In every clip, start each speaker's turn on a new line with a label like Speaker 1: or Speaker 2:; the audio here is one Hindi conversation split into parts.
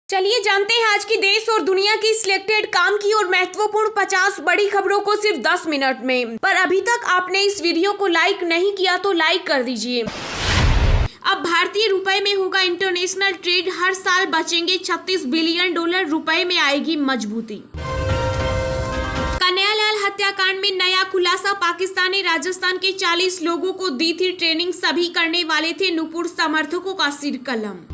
Speaker 1: चलिए जानते हैं आज की देश और दुनिया की सिलेक्टेड काम की और महत्वपूर्ण 50 बड़ी खबरों को सिर्फ 10 मिनट में। पर अभी तक आपने इस वीडियो को लाइक नहीं किया तो लाइक कर दीजिए। अब भारतीय रुपए में होगा इंटरनेशनल ट्रेड, हर साल बचेंगे $36 बिलियन, रुपए में आएगी मजबूती। कन्हैयालाल हत्याकांड में नया खुलासा, पाकिस्तान ने राजस्थान के 40 लोगों को दी थी ट्रेनिंग, सभी करने वाले थे नुपुर समर्थकों का सिर कलम।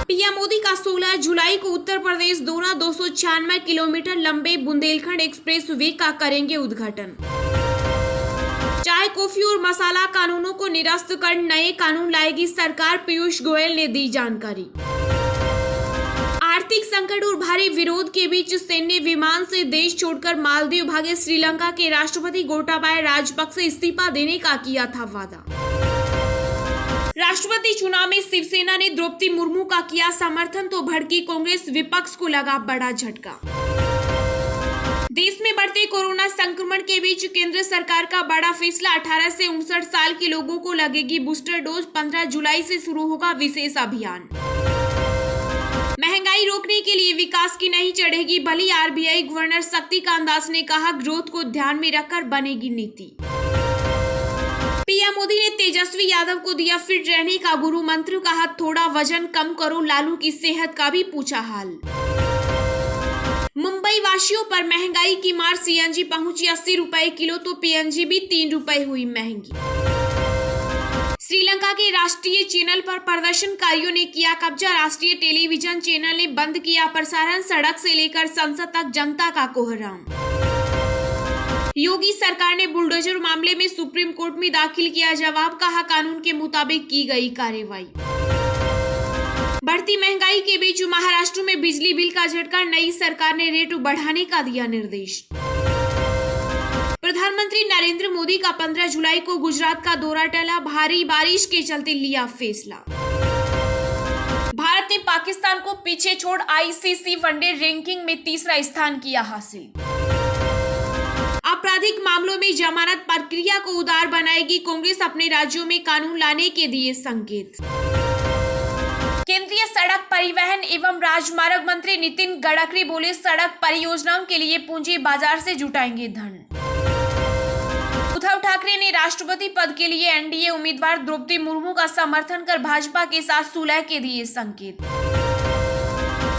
Speaker 1: पीएम मोदी का 16 जुलाई को उत्तर प्रदेश दौरा, 296 किलोमीटर लंबे बुंदेलखंड एक्सप्रेस वे का करेंगे उद्घाटन। चाय, कॉफी और मसाला कानूनों को निरस्त कर नए कानून लाएगी सरकार, पीयूष गोयल ने दी जानकारी। आर्थिक संकट और भारी विरोध के बीच सैन्य विमान से देश छोड़कर मालदीव भागे श्रीलंका के राष्ट्रपति गोटाबाया राजपक्षे, इस्तीफा देने का किया था वादा। राष्ट्रपति चुनाव में शिवसेना ने द्रौपदी मुर्मू का किया समर्थन तो भड़की कांग्रेस, विपक्ष को लगा बड़ा झटका। देश में बढ़ते कोरोना संक्रमण के बीच केंद्र सरकार का बड़ा फैसला, 18 से 59 साल के लोगों को लगेगी बूस्टर डोज, 15 जुलाई से शुरू होगा विशेष अभियान। महंगाई रोकने के लिए विकास की नहीं चढ़ेगी बलि, आरबीआई गवर्नर शक्तिकांत दास ने कहा, ग्रोथ को ध्यान में रखकर बनेगी नीति। पीएम मोदी ने तेजस्वी यादव को दिया फिट रहने का गुरु मंत्र, कहा थोड़ा वजन कम करो, लालू की सेहत का भी पूछा हाल। मुंबई वासियों पर महंगाई की मार, सीएनजी पहुंची 80 रुपए किलो तो पीएनजी भी 3 रुपए हुई महंगी। श्रीलंका के राष्ट्रीय चैनल पर प्रदर्शनकारियों ने किया कब्जा, राष्ट्रीय टेलीविजन चैनल ने बंद किया प्रसारण, सड़क से लेकर संसद तक जनता का कोहराम। योगी सरकार ने बुलडोजर मामले में सुप्रीम कोर्ट में दाखिल किया जवाब, कहा कानून के मुताबिक की गई कार्रवाई। बढ़ती महंगाई के बीच महाराष्ट्र में बिजली बिल का झटका, नई सरकार ने रेट बढ़ाने का दिया निर्देश। प्रधानमंत्री नरेंद्र मोदी का 15 जुलाई को गुजरात का दौरा टला, भारी बारिश के चलते लिया फैसला। भारत ने पाकिस्तान को पीछे छोड़ आईसीसी वनडे रैंकिंग में तीसरा स्थान किया हासिल। आपराधिक मामलों में जमानत प्रक्रिया को उदार बनाएगी कांग्रेस, अपने राज्यों में कानून लाने के दिए संकेत। केंद्रीय सड़क परिवहन एवं राजमार्ग मंत्री नितिन गडकरी बोले, सड़क परियोजनाओं के लिए पूंजी बाजार से जुटाएंगे धन। उद्धव ठाकरे ने राष्ट्रपति पद के लिए एनडीए उम्मीदवार द्रौपदी मुर्मू का समर्थन कर भाजपा के साथ सुलह के दिए संकेत।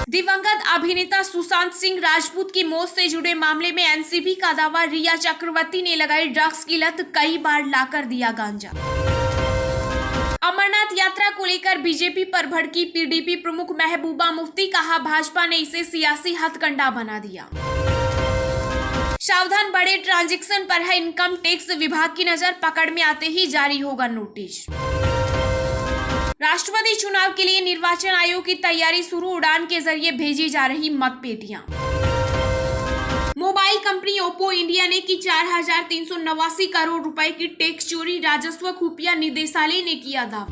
Speaker 1: दिवंगत अभिनेता सुशांत सिंह राजपूत की मौत से जुड़े मामले में एनसीबी का दावा, रिया चक्रवर्ती ने लगाई ड्रग्स की लत, कई बार लाकर दिया गांजा। अमरनाथ यात्रा को लेकर बीजेपी पर भड़की पीडीपी प्रमुख महबूबा मुफ्ती, कहा भाजपा ने इसे सियासी हथकंडा बना दिया। सावधान, बड़े ट्रांजैक्शन पर है इनकम टैक्स विभाग की नजर, पकड़ में आते ही जारी होगा नोटिस। राष्ट्रपति चुनाव के लिए निर्वाचन आयोग की तैयारी शुरू, उड़ान के जरिए भेजी जा रही मतपेटियां। मोबाइल कंपनी ओप्पो इंडिया ने की 4,389 करोड़ रुपए की टैक्स चोरी, राजस्व खुफिया निदेशालय ने किया दावा।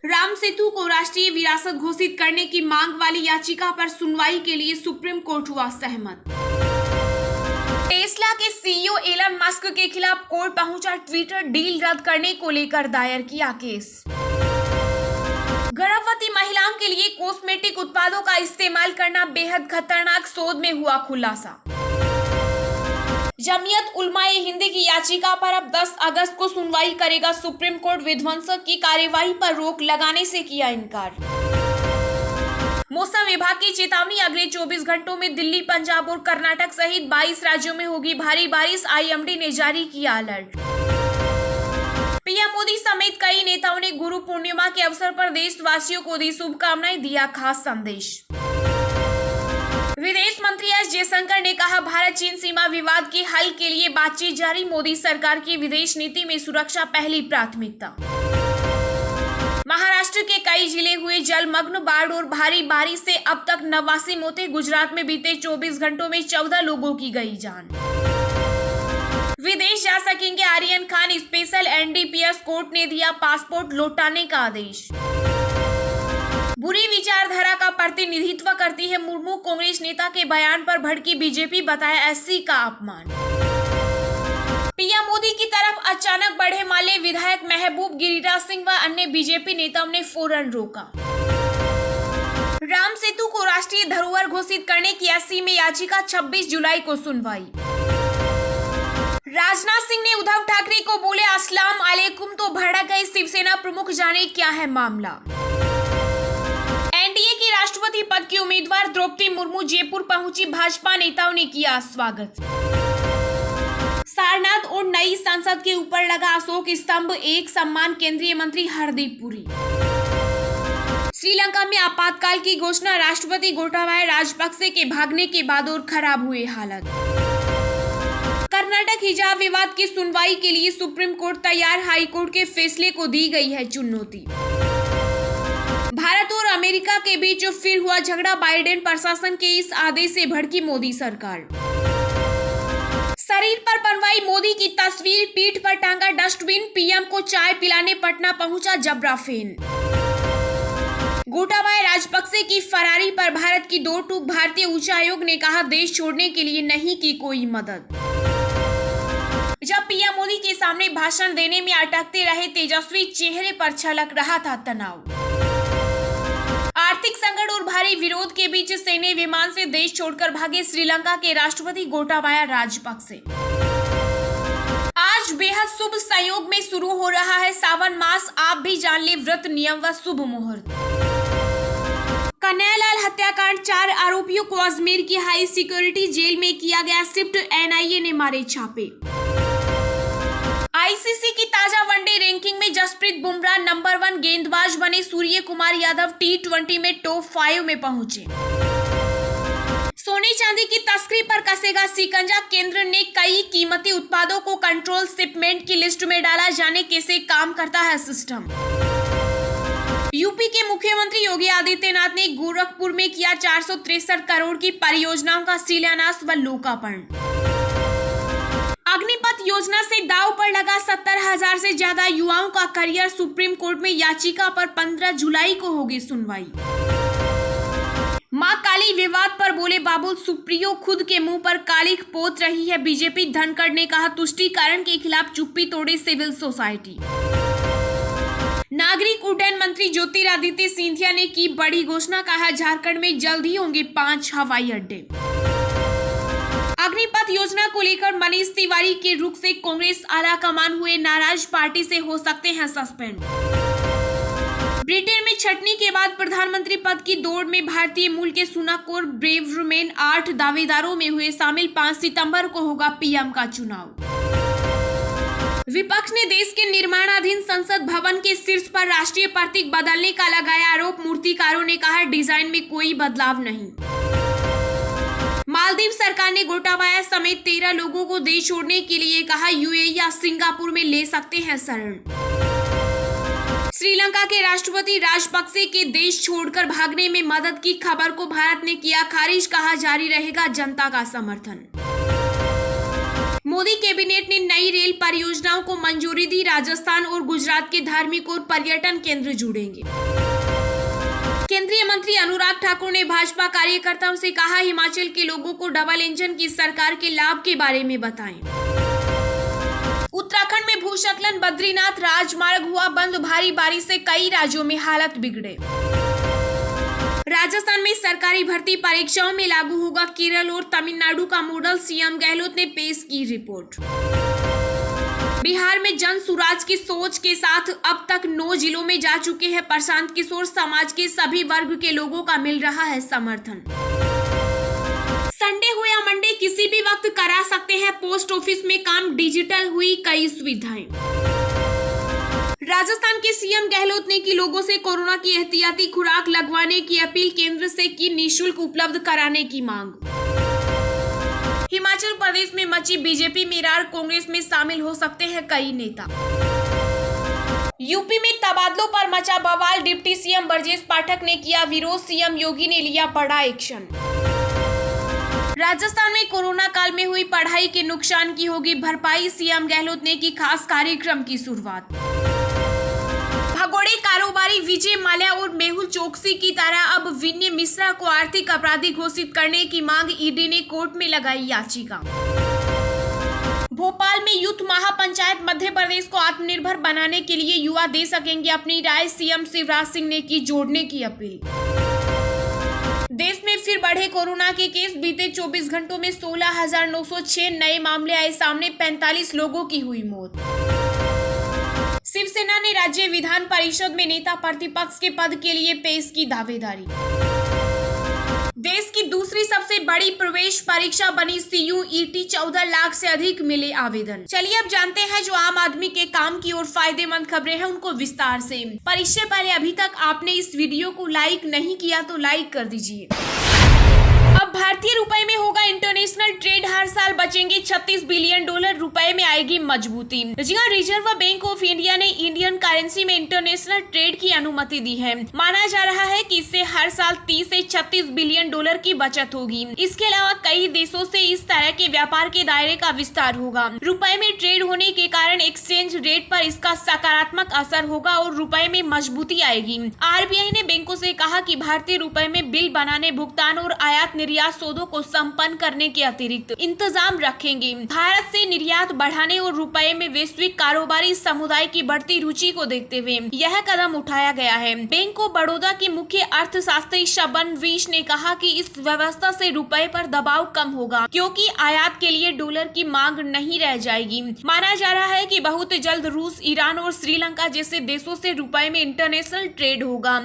Speaker 1: राम सेतु को राष्ट्रीय विरासत घोषित करने की मांग वाली याचिका पर सुनवाई के लिए सुप्रीम कोर्ट हुआ सहमत। टेस्ला के सीईओ एलन मस्क के खिलाफ कोर्ट पहुंचा ट्विटर डील रद्द करने को लेकर दायर किया केस। गर्भवती महिलाओं के लिए कॉस्मेटिक उत्पादों का इस्तेमाल करना बेहद खतरनाक, शोध में हुआ खुलासा। जमीयत उलमाए हिंद की याचिका पर अब 10 अगस्त को सुनवाई करेगा सुप्रीम कोर्ट, विध्वंसक की कार्यवाही पर रोक लगाने से किया इनकार। मौसम विभाग की चेतावनी, अगले 24 घंटों में दिल्ली, पंजाब और कर्नाटक सहित 22 राज्यों में होगी भारी बारिश, आईएमडी ने जारी किया अलर्ट। पीएम मोदी समेत कई नेताओं ने गुरु पूर्णिमा के अवसर पर देशवासियों को दी शुभकामनाएं, दिया खास संदेश। विदेश मंत्री एस जयशंकर ने कहा, भारत चीन सीमा विवाद के हल के लिए बातचीत जारी, मोदी सरकार की विदेश नीति में सुरक्षा पहली प्राथमिकता। महाराष्ट्र के कई जिले हुए जलमग्न, बाढ़ और भारी बारिश से अब तक 89 मौतें, गुजरात में बीते 24 घंटों में 14 लोगों की गई जान। विदेश जा सकेंगे Aryan Khan, special NDPS court ने दिया पासपोर्ट लौटाने का आदेश। बुरी विचारधारा का प्रतिनिधित्व करती है मुर्मू, कांग्रेस नेता के बयान पर भड़की बीजेपी, बताया एससी का अपमान। पीएम मोदी की तरफ अचानक बढ़े माले, विधायक महबूब गिरिराज सिंह व अन्य बीजेपी नेताओं ने फौरन रोका। राष्ट्रीय धरोहर घोषित करने की एससी में याचिका 26 जुलाई को सुनवाई। राजनाथ सिंह ने उद्धव ठाकरे को बोले अस्सलाम अलैकुम तो भड़क गए शिवसेना प्रमुख, जाने क्या है मामला। एनडीए की राष्ट्रपति पद की उम्मीदवार द्रौपदी मुर्मू जयपुर पहुंची, भाजपा नेताओं ने किया स्वागत। सारनाथ और नई संसद के ऊपर लगा अशोक स्तंभ, एक सम्मान केंद्रीय मंत्री हरदीप पुरी। श्रीलंका में आपातकाल की घोषणा, राष्ट्रपति गोटाबाया राजपक्षे के भागने के बाद और खराब हुए हालत। कर्नाटक हिजाब विवाद की सुनवाई के लिए सुप्रीम कोर्ट तैयार, हाई कोर्ट के फैसले को दी गई है चुनौती। भारत और अमेरिका के बीच फिर हुआ झगड़ा, बाइडेन प्रशासन के इस आदेश से भड़की मोदी सरकार। शरीर पर बनवाई मोदी की तस्वीर, पीठ पर टांगा डस्टबिन, पीएम को चाय पिलाने पटना पहुंचा जबरा फैन। गोटाबाया राजपक्षे की फरारी पर भारत की दो टूक, भारतीय उच्चायोग ने कहा देश छोड़ने के लिए नहीं की कोई मदद। जब पीएम मोदी के सामने भाषण देने में अटकते रहे तेजस्वी, चेहरे पर छलक रहा था तनाव। आर्थिक संकट और भारी विरोध के बीच सैन्य विमान से देश छोड़कर भागे श्रीलंका के राष्ट्रपति गोटाबाया राजपक्षे। आज बेहद शुभ संयोग में शुरू हो रहा है सावन मास, आप भी जान ले व्रत नियम व शुभ मुहूर्त। कन्हैयालाल हत्याकांड, 4 आरोपियों को अजमेर की हाई सिक्योरिटी जेल में किया गया शिफ्ट, एनआईए ने मारे छापे। आईसीसी की ताजा वनडे रैंकिंग में जसप्रीत बुमराह नंबर 1 गेंदबाज बने, सूर्य कुमार यादव टी20 में टॉप 5 में पहुंचे। सोने चांदी की तस्करी पर कसेगा शिकंजा, केंद्र ने कई कीमती उत्पादों को कंट्रोल शिपमेंट की लिस्ट में डाला, जाने कैसे काम करता है सिस्टम। यूपी के मुख्यमंत्री योगी आदित्यनाथ ने गोरखपुर में किया 463 करोड़ की परियोजनाओं का शिलान्यास व लोकार्पण। अग्निपथ योजना से दांव पर लगा 70,000 से ज्यादा युवाओं का करियर, सुप्रीम कोर्ट में याचिका पर 15 जुलाई को होगी सुनवाई। मां काली विवाद पर बोले बाबुल सुप्रियो, खुद के मुंह पर काली पोत रही है बीजेपी, धनखड़ ने कहा तुष्टीकरण के खिलाफ चुप्पी तोड़े सिविल सोसाइटी। नागरिक उड्डयन मंत्री ज्योतिरादित्य सिंधिया ने की बड़ी घोषणा, कहा झारखंड में जल्द ही होंगे 5 हवाई अड्डे। अग्निपथ योजना को लेकर मनीष तिवारी के रुख से कांग्रेस आला कमान हुए नाराज, पार्टी से हो सकते हैं सस्पेंड। ब्रिटेन में छटनी के बाद प्रधानमंत्री पद की दौड़ में भारतीय मूल के सुनक और ब्रेवरमैन 8 दावेदारों में हुए शामिल, 5 सितंबर को होगा पीएम का चुनाव। विपक्ष ने देश के निर्माणाधीन संसद भवन के शीर्ष पर राष्ट्रीय प्रतीक बदलने का लगाया आरोप, मूर्तिकारों ने कहा डिजाइन में कोई बदलाव नहीं। मालदीव सरकार ने गोटाबाया समेत 13 लोगों को देश छोड़ने के लिए कहा, यूएई या सिंगापुर में ले सकते हैं शरण। श्रीलंका के राष्ट्रपति राजपक्षे के देश छोड़कर भागने में मदद की खबर को भारत ने किया खारिज, कहा जारी रहेगा जनता का समर्थन। मोदी कैबिनेट ने नई रेल परियोजनाओं को मंजूरी दी, राजस्थान और गुजरात के धार्मिक और पर्यटन केंद्र जुड़ेंगे। केंद्रीय मंत्री अनुराग ठाकुर ने भाजपा कार्यकर्ताओं से कहा, हिमाचल के लोगों को डबल इंजन की सरकार के लाभ के बारे में बताएं। उत्तराखंड में भूस्खलन, बद्रीनाथ राजमार्ग हुआ बंद, भारी बारिश से कई राज्यों में हालत बिगड़े। राजस्थान में सरकारी भर्ती परीक्षाओं में लागू होगा केरल और तमिलनाडु का मॉडल, सीएम गहलोत ने पेश की रिपोर्ट। बिहार में जन सुराज की सोच के साथ अब तक 9 जिलों में जा चुके हैं प्रशांत किशोर, समाज के सभी वर्ग के लोगों का मिल रहा है समर्थन। संडे हो या मंडे किसी भी वक्त करा सकते हैं पोस्ट ऑफिस में काम, डिजिटल हुई कई सुविधाएं। राजस्थान के सीएम गहलोत ने की लोगों से कोरोना की एहतियाती खुराक लगवाने की अपील, केंद्र से की निःशुल्क उपलब्ध कराने की मांग। हिमाचल प्रदेश में मची बीजेपी में रार, कांग्रेस में शामिल हो सकते हैं कई नेता। यूपी में तबादलों पर मचा बवाल, डिप्टी सीएम ब्रजेश पाठक ने किया विरोध, सीएम योगी ने लिया बड़ा एक्शन। राजस्थान में कोरोना काल में हुई पढ़ाई के नुकसान की होगी भरपाई, सीएम गहलोत ने की खास कार्यक्रम की शुरुआत। भगोड़े कारोबारी विजय माल्या और मेहुल चोकसी की तरह अब विनय मिश्रा को आर्थिक अपराधी घोषित करने की मांग, ईडी ने कोर्ट में लगाई याचिका। भोपाल में यूथ महापंचायत, मध्य प्रदेश को आत्मनिर्भर बनाने के लिए युवा दे सकेंगे अपनी राय, सीएम शिवराज सिंह ने की जोड़ने की अपील। देश में फिर बढ़े कोरोना के केस। बीते 24 घंटों में 16,906 नए मामले आए सामने, 45 लोगों की हुई मौत। शिवसेना ने राज्य विधान परिषद में नेता प्रतिपक्ष के पद के लिए पेश की दावेदारी। देश की दूसरी सबसे बड़ी प्रवेश परीक्षा बनी CUET, 14 लाख से अधिक मिले आवेदन। चलिए अब जानते हैं जो आम आदमी के काम की और फायदेमंद खबरें हैं उनको विस्तार से। पर इससे पहले अभी तक आपने इस वीडियो को लाइक नहीं किया तो लाइक कर दीजिए। अब भारतीय रुपए में होगा इंटरनेशनल ट्रेड। हर साल बचेंगे $36 बिलियन। रुपए में आएगी मजबूती। जी हाँ, रिजर्व बैंक ऑफ इंडिया ने इंडियन करेंसी में इंटरनेशनल ट्रेड की अनुमति दी है। माना जा रहा है कि इससे हर साल 30 से $36 बिलियन की बचत होगी। इसके अलावा कई देशों से इस तरह के व्यापार के दायरे का विस्तार होगा। रुपए में ट्रेड होने के कारण एक्सचेंज रेट पर इसका सकारात्मक असर होगा और रुपए में मजबूती आएगी। RBI ने बैंकों से कहा कि भारतीय रुपए में बिल बनाने, भुगतान और आयात निर्यात सौदों को संपन्न करने के अतिरिक्त इंतजाम रखेंगे। भारत से निर्यात बढ़ाने और रुपए में वैश्विक कारोबारी समुदाय की बढ़ती रुचि को देखते हुए यह कदम उठाया गया है। बैंक ऑफ बड़ौदा के मुख्य अर्थशास्त्री शबन विश ने कहा कि इस व्यवस्था से रुपए पर दबाव कम होगा, क्योंकि आयात के लिए डॉलर की मांग नहीं रह जाएगी। माना जा रहा है कि बहुत जल्द रूस, ईरान और श्रीलंका जैसे देशों से रुपए में इंटरनेशनल ट्रेड होगा।